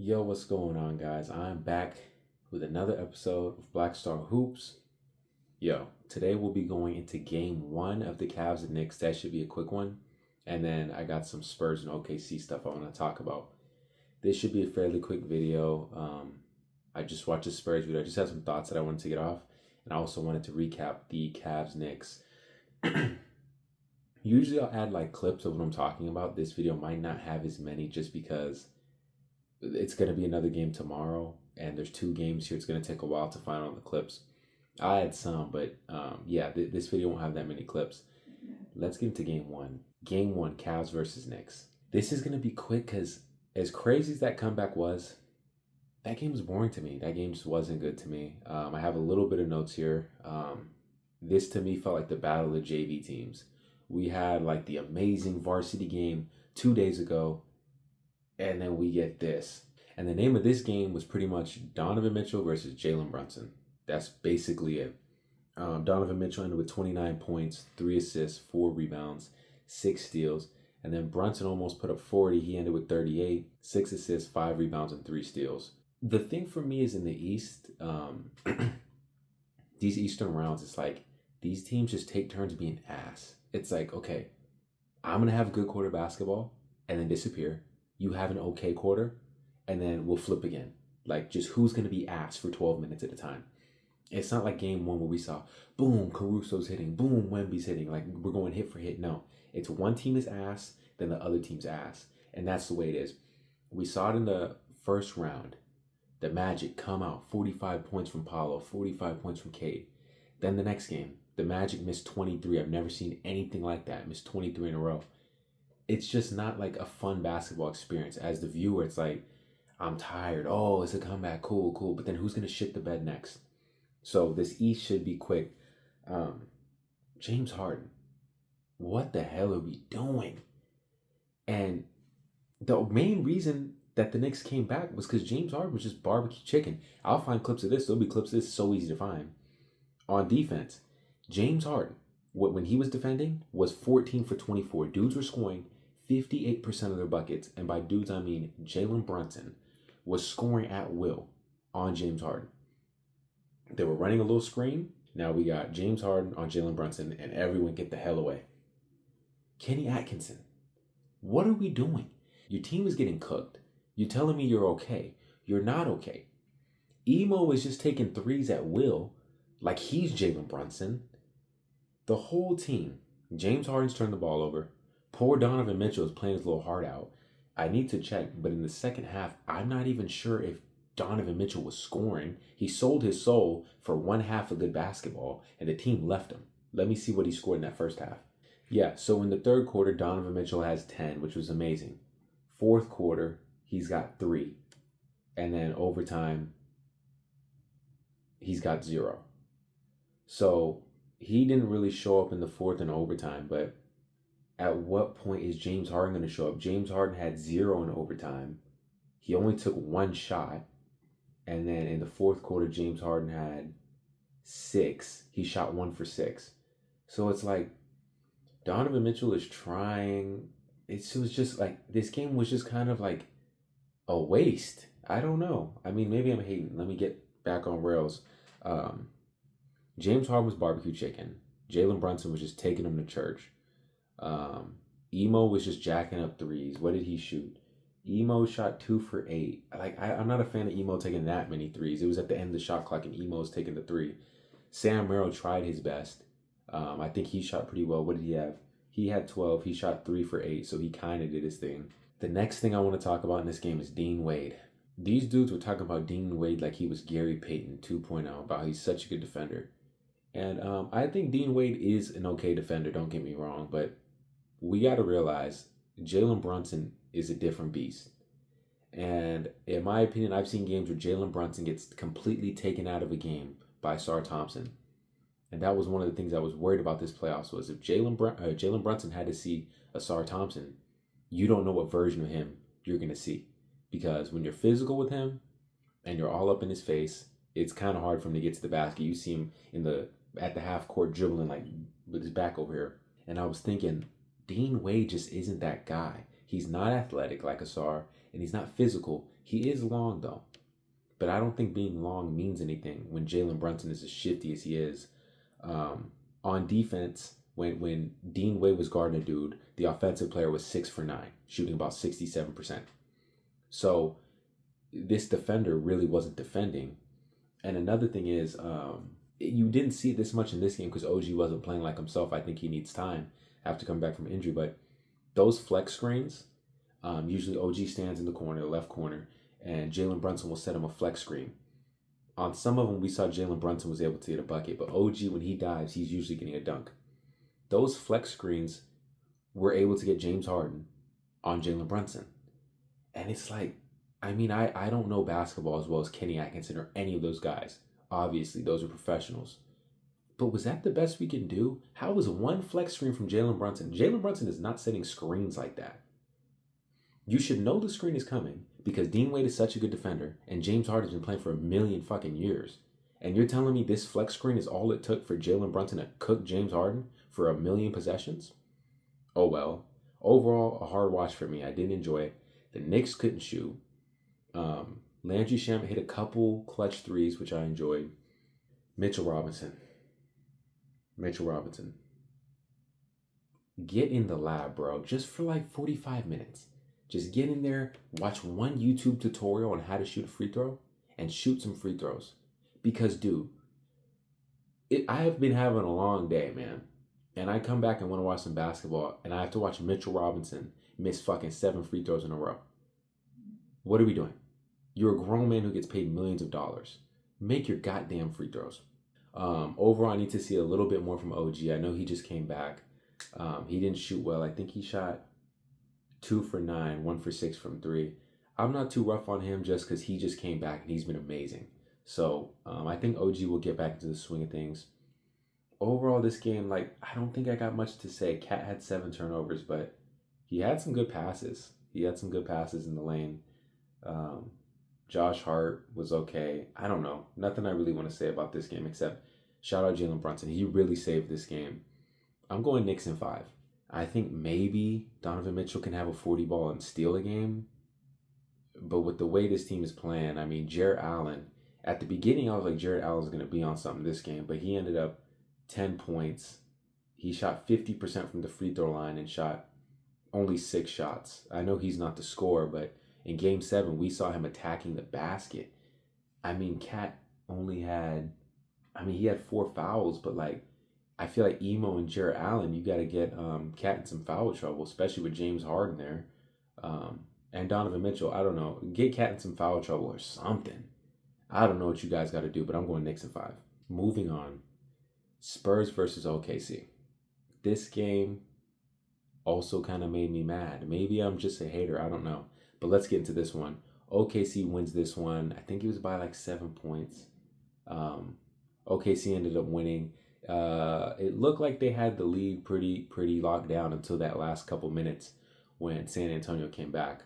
Yo, what's going on, guys? I'm back with another episode of Black Star Hoops. Yo, today we'll be going into game one of the Cavs and Knicks. That should be a quick one. And then I got some Spurs and OKC stuff I want to talk about. This should be a fairly quick video. I just watched the Spurs video. I just had some thoughts that I wanted to get off. And I also wanted to recap the Cavs Knicks. Usually I'll add like clips of what I'm talking about. This video might not have as many just because it's going to be another game tomorrow, and there's two games here. It's going to take a while to find all the clips. I had some, but this video won't have that many clips. Let's get into game one. Game one, Cavs versus Knicks. This is going to be quick because as crazy as that comeback was, that game was boring to me. That game just wasn't good to me. I have a little bit of notes here. This to me felt like the battle of JV teams. We had like the amazing varsity game 2 days ago, and then we get this. And the name of this game was pretty much Donovan Mitchell versus Jalen Brunson. That's basically it. Donovan Mitchell ended with 29 points, 3 assists, 4 rebounds, 6 steals. And then Brunson almost put up 40. He ended with 38, 6 assists, 5 rebounds, and 3 steals. The thing for me is in the East, these Eastern rounds, it's like these teams just take turns being ass. It's like, okay, I'm going to have a good quarter basketball and then disappear. You have an okay quarter, and then we'll flip again. Like, just who's going to be ass for 12 minutes at a time. It's not like game one where we saw, boom, Caruso's hitting, boom, Wemby's hitting. Like, we're going hit for hit. No, it's one team is ass, then the other team's ass. And that's the way it is. We saw it in the first round. The Magic come out, 45 points from Paolo, 45 points from Cade. Then the next game, the Magic missed 23. I've never seen anything like that. Missed 23 in a row. It's just not like a fun basketball experience. As the viewer, it's like, I'm tired. Oh, it's a comeback. Cool. But then who's going to shit the bed next? So this East should be quick. James Harden. What the hell are we doing? And the main reason that the Knicks came back was because James Harden was just barbecue chicken. I'll find clips of this. There'll be clips of this. So easy to find. On defense, James Harden, when he was defending, was 14 for 24. Dudes were scoring 58% of their buckets, and by dudes I mean Jalen Brunson, was scoring at will on James Harden. They were running a little screen. Now we got James Harden on Jalen Brunson, and everyone get the hell away. Kenny Atkinson, what are we doing? Your team is getting cooked. You're telling me you're okay. You're not okay. Emo is just taking threes at will, like he's Jalen Brunson. The whole team, James Harden's turned the ball over. Poor Donovan Mitchell is playing his little heart out. I need to check, but in the second half, I'm not even sure if Donovan Mitchell was scoring. He sold his soul for one half of good basketball, and the team left him. Let me see what he scored in that first half. Yeah, so in the third quarter, Donovan Mitchell has 10, which was amazing. Fourth quarter, he's got 3. And then overtime, he's got 0. So he didn't really show up in the fourth and overtime, but at what point is James Harden going to show up? James Harden had 0 in overtime. He only took 1 shot. And then in the fourth quarter, James Harden had 6. He shot 1 for 6. So it's like Donovan Mitchell is trying. It was just like this game was just kind of like a waste. I don't know. I mean, maybe I'm hating. Let me get back on rails. James Harden was barbecue chicken. Jalen Brunson was just taking him to church. Emo was just jacking up threes. What did he shoot? Emo shot 2 for 8. I'm not a fan of Emo taking that many threes. It was at the end of the shot clock and Emo's taking the 3. Sam Merrill tried his best. I think he shot pretty well. What did he have? He had 12. He shot 3 for 8, so he kind of did his thing. The next thing I want to talk about in this game is Dean Wade. These dudes were talking about Dean Wade like he was Gary Payton 2.0, about he's such a good defender. And I think Dean Wade is an okay defender, don't get me wrong, but we got to realize Jalen Brunson is a different beast. And in my opinion, I've seen games where Jalen Brunson gets completely taken out of a game by Sar Thompson. And that was one of the things I was worried about this playoffs was if Jalen Brunson had to see a Sar Thompson, you don't know what version of him you're going to see. Because when you're physical with him and you're all up in his face, it's kind of hard for him to get to the basket. You see him at the half court dribbling like with his back over here. And I was thinking, Dean Wade just isn't that guy. He's not athletic like Asar, and he's not physical. He is long though, but I don't think being long means anything when Jalen Brunson is as shifty as he is. On defense, when Dean Wade was guarding a dude, the offensive player was 6 for 9, shooting about 67%. So this defender really wasn't defending. And another thing is, you didn't see it this much in this game because OG wasn't playing like himself. I think he needs time after coming back from injury. But those flex screens, usually OG stands in the corner, the left corner, and Jalen Brunson will set him a flex screen. On some of them, we saw Jalen Brunson was able to get a bucket, but OG, when he dives, he's usually getting a dunk. Those flex screens were able to get James Harden on Jalen Brunson. And it's like, I mean, I don't know basketball as well as Kenny Atkinson or any of those guys. Obviously, those are professionals. But was that the best we can do? How was one flex screen from Jalen Brunson? Jalen Brunson is not setting screens like that. You should know the screen is coming because Dean Wade is such a good defender and James Harden's been playing for a million fucking years. And you're telling me this flex screen is all it took for Jalen Brunson to cook James Harden for a million possessions? Oh well. Overall, a hard watch for me. I didn't enjoy it. The Knicks couldn't shoot. Landry Shamet hit a couple clutch threes, which I enjoyed. Mitchell Robinson. Get in the lab, bro. Just for like 45 minutes. Just get in there, watch one YouTube tutorial on how to shoot a free throw, and shoot some free throws. Because, dude, I have been having a long day, man. And I come back and want to watch some basketball, and I have to watch Mitchell Robinson miss fucking 7 free throws in a row. What are we doing? You're a grown man who gets paid millions of dollars. Make your goddamn free throws. Overall, I need to see a little bit more from OG. I know he just came back. He didn't shoot well. I think he shot 2 for 9, 1 for 6 from 3. I'm not too rough on him just because he just came back and he's been amazing. So I think OG will get back into the swing of things. Overall, this game, like, I don't think I got much to say. Cat had 7 turnovers, but he had some good passes. He had some good passes in the lane. Josh Hart was okay. I don't know. Nothing I really want to say about this game except shout out Jalen Brunson. He really saved this game. I'm going Knicks in 5. I think maybe Donovan Mitchell can have a 40 ball and steal a game. But with the way this team is playing, I mean, Jarrett Allen, at the beginning I was like, Jarrett Allen's going to be on something this game, but he ended up 10 points. He shot 50% from the free throw line and shot only 6 shots. I know he's not the scorer, but in Game 7, we saw him attacking the basket. I mean, Cat only had, he had 4 fouls, but like, I feel like Emo and Jarrett Allen, you got to get Cat in some foul trouble, especially with James Harden there. And Donovan Mitchell, I don't know. Get Cat in some foul trouble or something. I don't know what you guys got to do, but I'm going Knicks in 5. Moving on. Spurs versus OKC. This game also kind of made me mad. Maybe I'm just a hater. I don't know. But let's get into this one. OKC wins this one. I think it was by like 7 points. OKC ended up winning. It looked like they had the lead pretty locked down until that last couple minutes when San Antonio came back.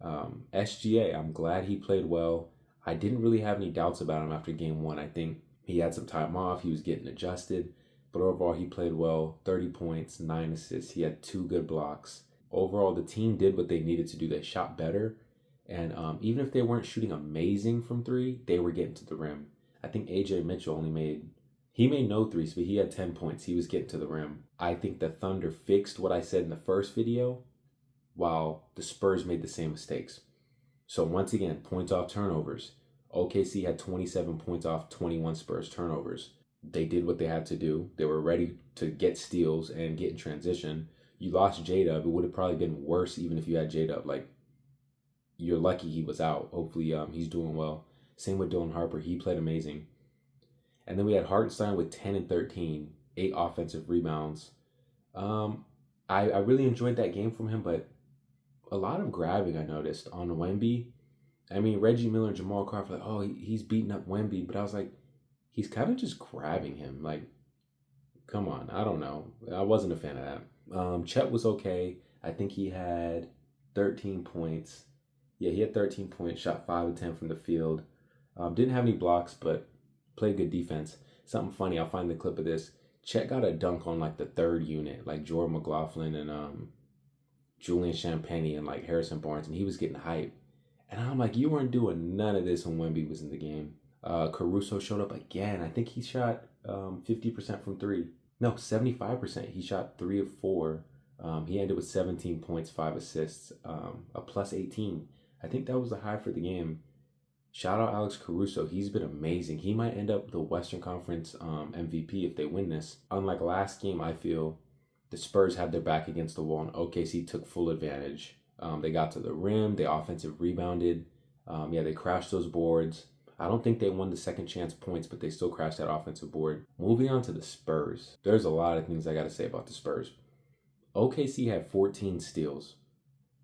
SGA, I'm glad he played well. I didn't really have any doubts about him after game 1. I think he had some time off. He was getting adjusted. But overall, he played well. 30 points, 9 assists. He had 2 good blocks. Overall, the team did what they needed to do. They shot better. And even if they weren't shooting amazing from 3, they were getting to the rim. I think AJ Mitchell made no threes, but he had 10 points. He was getting to the rim. I think the Thunder fixed what I said in the first video, while the Spurs made the same mistakes. So once again, points off turnovers. OKC had 27 points off 21 Spurs turnovers. They did what they had to do. They were ready to get steals and get in transition. You lost J-Dub. It would have probably been worse even if you had J-Dub. Like, you're lucky he was out. Hopefully he's doing well. Same with Dylan Harper. He played amazing. And then we had Hartenstein with 10 and 13, 8 offensive rebounds. I really enjoyed that game from him, but a lot of grabbing I noticed on Wemby. I mean, Reggie Miller and Jamal Crawford, like, oh, he's beating up Wemby. But I was like, he's kind of just grabbing him. Like, come on. I don't know. I wasn't a fan of that. Chet was okay. I think he had 13 points. Yeah, he had 13 points, shot 5 of 10 from the field. Didn't have any blocks, but played good defense. Something funny, I'll find the clip of this. Chet got a dunk on like the 3rd unit, like Jordan McLaughlin and Julian Champagny and like Harrison Barnes, and he was getting hype. And I'm like, you weren't doing none of this when Wemby was in the game. Caruso showed up again. I think he shot 50% from three. No, 75%. He shot 3 of 4. He ended with 17 points, 5 assists, a plus 18. I think that was the high for the game. Shout out Alex Caruso. He's been amazing. He might end up the Western Conference MVP if they win this. Unlike last game, I feel the Spurs had their back against the wall and OKC took full advantage. They got to the rim. They offensive rebounded. They crashed those boards. I don't think they won the second chance points, but they still crashed that offensive board. Moving on to the Spurs. There's a lot of things I got to say about the Spurs. OKC had 14 steals.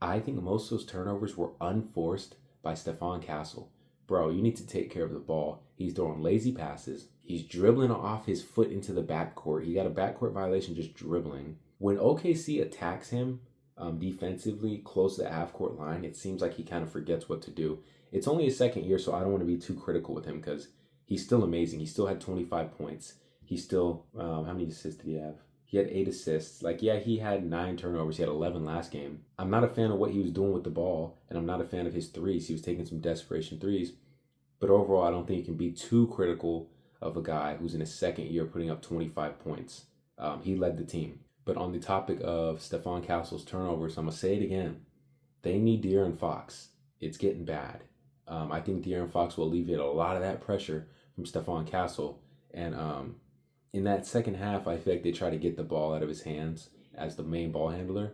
I think most of those turnovers were unforced by Stephon Castle. Bro, you need to take care of the ball. He's throwing lazy passes. He's dribbling off his foot into the backcourt. He got a backcourt violation just dribbling. When OKC attacks him defensively close to the half-court line, it seems like he kind of forgets what to do. It's only his second year, so I don't want to be too critical with him because he's still amazing. He still had 25 points. He still, how many assists did he have? He had 8 assists. He had 9 turnovers. He had 11 last game. I'm not a fan of what he was doing with the ball, and I'm not a fan of his threes. He was taking some desperation threes. But overall, I don't think you can be too critical of a guy who's in his second year putting up 25 points. He led the team. But on the topic of Stephon Castle's turnovers, I'm going to say it again. They need De'Aaron Fox. It's getting bad. I think De'Aaron Fox will alleviate a lot of that pressure from Stephon Castle. And in that second half, I feel like they tried to get the ball out of his hands as the main ball handler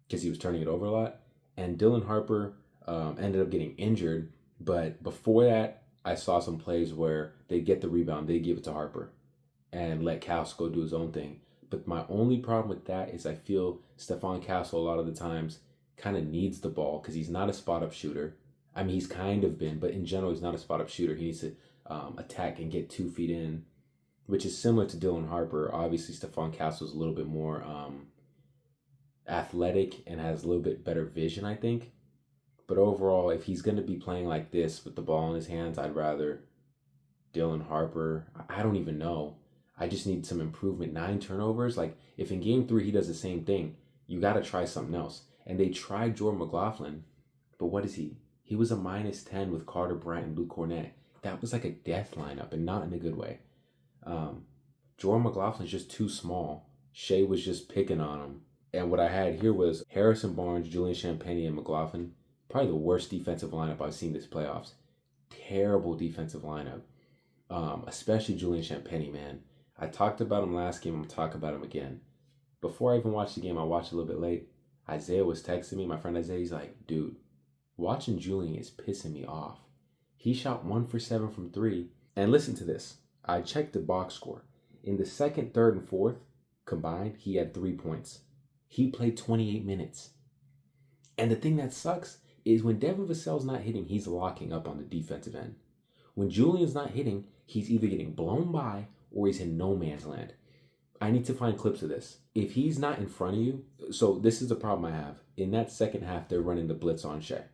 because he was turning it over a lot. And Dylan Harper ended up getting injured. But before that, I saw some plays where they get the rebound, they give it to Harper and let Castle go do his own thing. But my only problem with that is I feel Stephon Castle a lot of the times kind of needs the ball because he's not a spot-up shooter. I mean, he's kind of been, but in general, he's not a spot-up shooter. He needs to attack and get 2 feet in, which is similar to Dylan Harper. Obviously, Stephon Castle is a little bit more athletic and has a little bit better vision, I think. But overall, if he's going to be playing like this with the ball in his hands, I'd rather Dylan Harper. I don't even know. I just need some improvement. 9 turnovers. Like, if in game 3 he does the same thing, you got to try something else. And they tried Jordan McLaughlin, but what is he? He was a -10 with Carter Bryant and Luke Cornett. That was like a death lineup, and not in a good way. Jordan McLaughlin's just too small. Shea was just picking on him. And what I had here was Harrison Barnes, Julian Champagnie, and McLaughlin. Probably the worst defensive lineup I've seen this playoffs. Terrible defensive lineup. Especially Julian Champagnie, man. I talked about him last game. I'm going to talk about him again. Before I even watched the game, I watched a little bit late. Isaiah was texting me. My friend Isaiah, he's like, dude, watching Julian is pissing me off. He shot 1 for 7 from 3. And listen to this. I checked the box score. In the second, third, and fourth combined, he had 3 points. He played 28 minutes. And the thing that sucks is when Devin Vassell's not hitting, he's locking up on the defensive end. When Julian's not hitting, he's either getting blown by or he's in no man's land. I need to find clips of this. If he's not in front of you, so this is the problem I have. In that second half, they're running the blitz on Shea.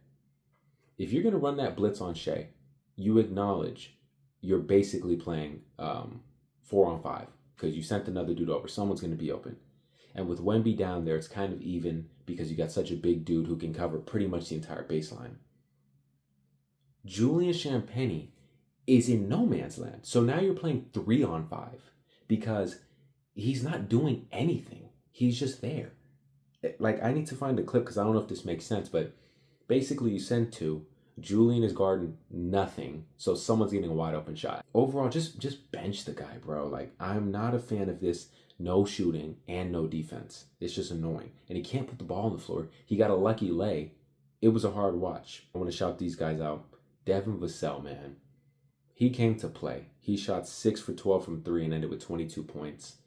If you're going to run that blitz on Shea, you acknowledge you're basically playing 4-on-5 because you sent another dude over. Someone's going to be open. And with Wemby down there, it's kind of even because you got such a big dude who can cover pretty much the entire baseline. Julian Champagnie is in no man's land. So now you're playing 3-on-5 because he's not doing anything. He's just there. Like, I need to find a clip because I don't know if this makes sense, but basically you send 2. Julian is guarding nothing, so someone's getting a wide open shot. Overall, just bench the guy, bro. Like, I'm not a fan of this no shooting and no defense. It's just annoying. And he can't put the ball on the floor. He got a lucky lay. It was a hard watch. I want to shout these guys out. Devin Vassell, man. He came to play. He shot 6 for 12 from 3 and ended with 22 points.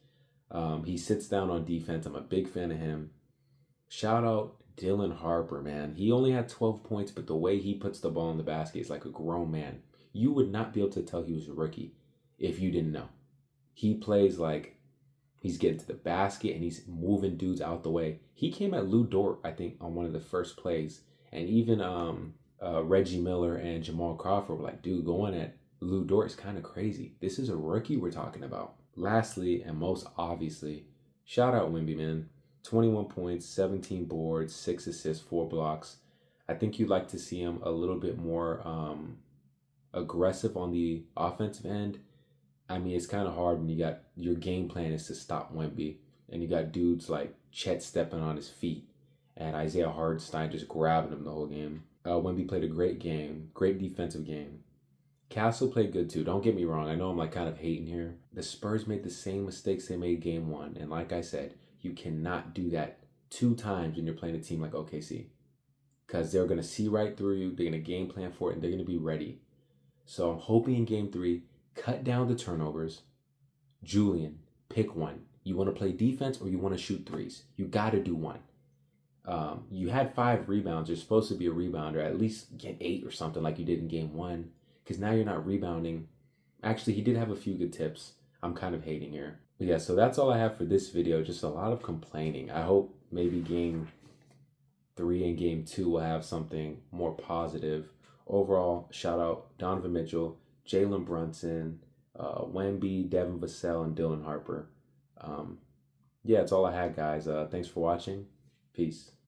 He sits down on defense. I'm a big fan of him. Shout out Dylan Harper, man. He only had 12 points, but the way he puts the ball in the basket is like a grown man. You would not be able to tell he was a rookie if you didn't know. He plays like he's getting to the basket and he's moving dudes out the way. He came at Lou Dort, I think, on one of the first plays. And even Reggie Miller and Jamal Crawford were like, dude, going at Lou Dort is kind of crazy. This is a rookie we're talking about. Lastly, and most obviously, shout out Wemby, man. 21 points, 17 boards, 6 assists, 4 blocks. I think you'd like to see him a little bit more aggressive on the offensive end. I mean, it's kind of hard when you got your game plan is to stop Wemby, and you got dudes like Chet stepping on his feet and Isaiah Hardenstein just grabbing him the whole game. Wemby played a great game, great defensive game. Castle played good too. Don't get me wrong. I know I'm like kind of hating here. The Spurs made the same mistakes they made game one. And like I said, you cannot do that 2 times when you're playing a team like OKC. Because they're going to see right through you. They're going to game plan for it and they're going to be ready. So I'm hoping in game 3, cut down the turnovers. Julian, pick one. You want to play defense or you want to shoot threes? You got to do one. You had 5 rebounds. You're supposed to be a rebounder. At least get 8 or something like you did in game 1. Because now you're not rebounding. Actually, he did have a few good tips. I'm kind of hating here. But yeah, so that's all I have for this video. Just a lot of complaining. I hope maybe game 3 and game 2 will have something more positive. Overall, shout out Donovan Mitchell, Jalen Brunson, Wemby, Devin Vassell, and Dylan Harper. Yeah, that's all I had, guys. Thanks for watching. Peace.